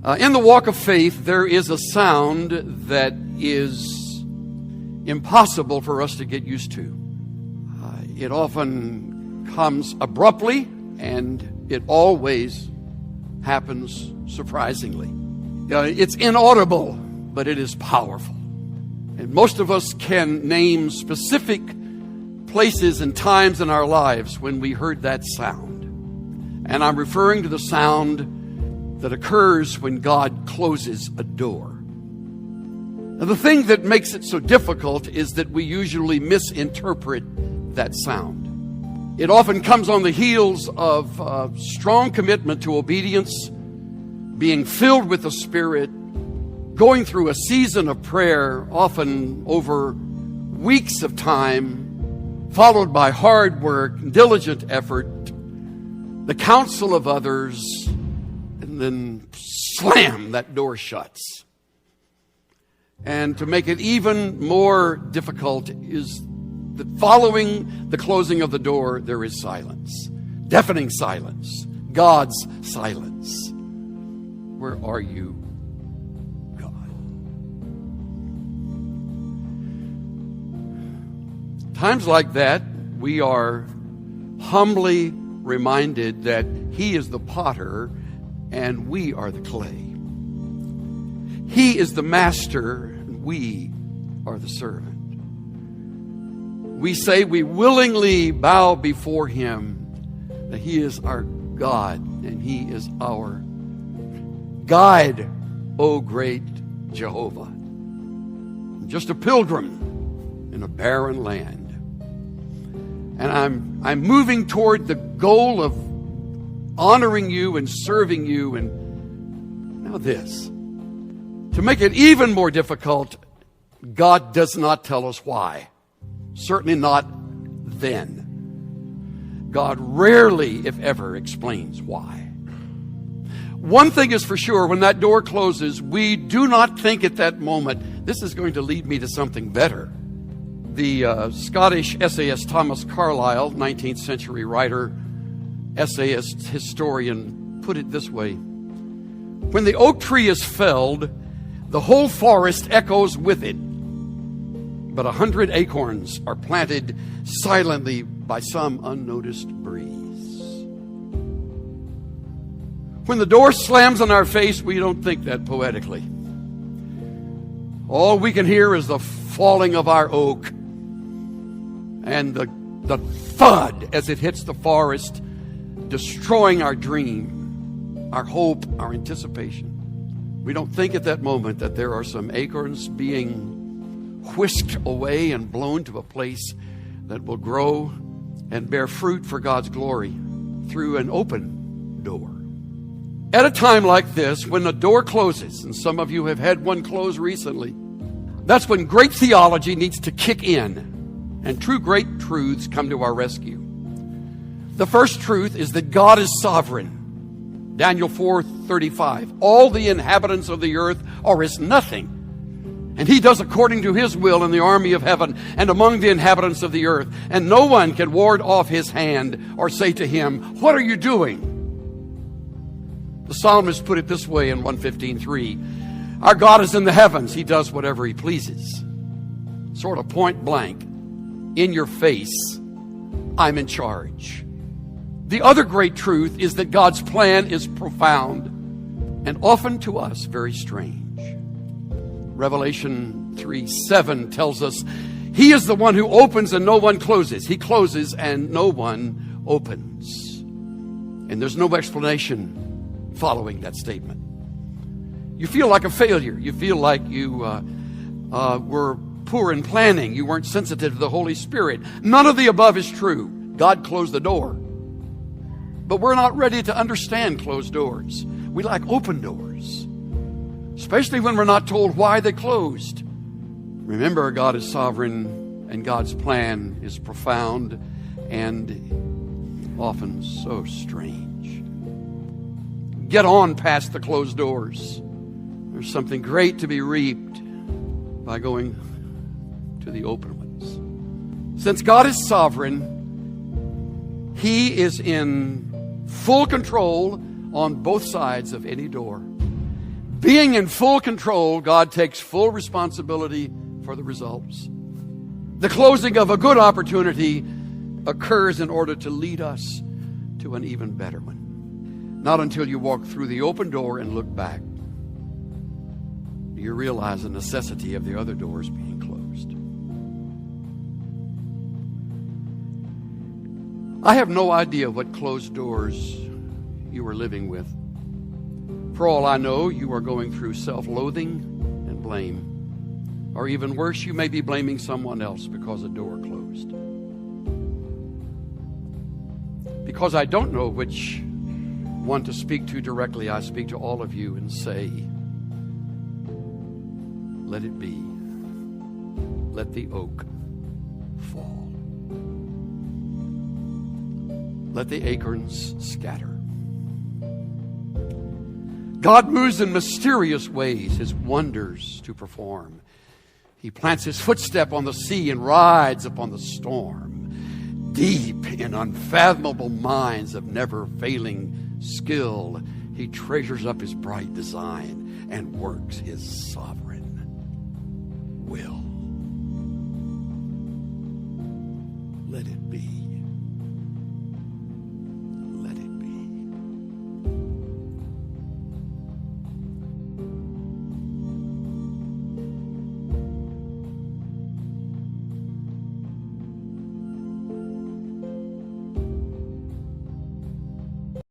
In the walk of faith, there is a sound that is impossible for us to get used to. It often comes abruptly, and it always happens surprisingly. It's inaudible, but it is powerful. And most of us can name specific places and times in our lives when we heard that sound. And I'm referring to the sound that occurs when God closes a door. Now, the thing that makes it so difficult is that we usually misinterpret that sound. It often comes on the heels of strong commitment to obedience, being filled with the Spirit, going through a season of prayer, often over weeks of time, followed by hard work, diligent effort, the counsel of others, and then slam, that door shuts. And to make it even more difficult is that following the closing of the door, there is silence. Deafening silence. God's silence. Where are you, God? Times like that, we are humbly reminded that He is the potter and we are the clay. He is the master and we are the servant. We say we willingly bow before Him, that He is our God and He is our guide, O great Jehovah. I'm just a pilgrim in a barren land. And I'm moving toward the goal of honoring you and serving you. And now this. To make it even more difficult, God does not tell us why. Certainly not then. God rarely, if ever, explains why. One thing is for sure, when that door closes, we do not think at that moment, this is going to lead me to something better. The Scottish essayist Thomas Carlyle, 19th century writer, essayist, historian, put it this way. When the oak tree is felled, the whole forest echoes with it. But 100 acorns are planted silently by some unnoticed breeze. When the door slams in our face, we don't think that poetically. All we can hear is the falling of our oak and the thud as it hits the forest, destroying our dream, our hope, our anticipation. We don't think at that moment that there are some acorns being whisked away and blown to a place that will grow and bear fruit for God's glory through an open door. At a time like this, when the door closes, and some of you have had one close recently, that's when great theology needs to kick in and true great truths come to our rescue. The first truth is that God is sovereign. Daniel 4:35. All the inhabitants of the earth are as nothing, and He does according to His will in the army of heaven and among the inhabitants of the earth. And no one can ward off His hand or say to Him, what are you doing? The psalmist put it this way in 115:3. Our God is in the heavens. He does whatever He pleases. Sort of point blank, in your face, I'm in charge. The other great truth is that God's plan is profound and often to us very strange. Revelation 3:7 tells us He is the one who opens and no one closes. He closes and no one opens. And there's no explanation following that statement. You feel like a failure. You feel like you were poor in planning. You weren't sensitive to the Holy Spirit. None of the above is true. God closed the door. But we're not ready to understand closed doors. We like open doors, especially when we're not told why they closed. Remember, God is sovereign and God's plan is profound and often so strange. Get on past the closed doors. There's something great to be reaped by going to the open ones. Since God is sovereign, He is in full control on both sides of any door. Being in full control, God takes full responsibility for the results. The closing of a good opportunity occurs in order to lead us to an even better one. Not until you walk through the open door and look back do you realize the necessity of the other doors being closed. I have no idea what closed doors you are living with. For all I know, you are going through self-loathing and blame. Or even worse, you may be blaming someone else because a door closed. Because I don't know which one to speak to directly, I speak to all of you and say, let it be. Let the oak fall. Let the acorns scatter. God moves in mysterious ways, his wonders to perform. He plants his footstep on the sea and rides upon the storm. Deep in unfathomable minds of never-failing skill, he treasures up his bright design and works his sovereign will.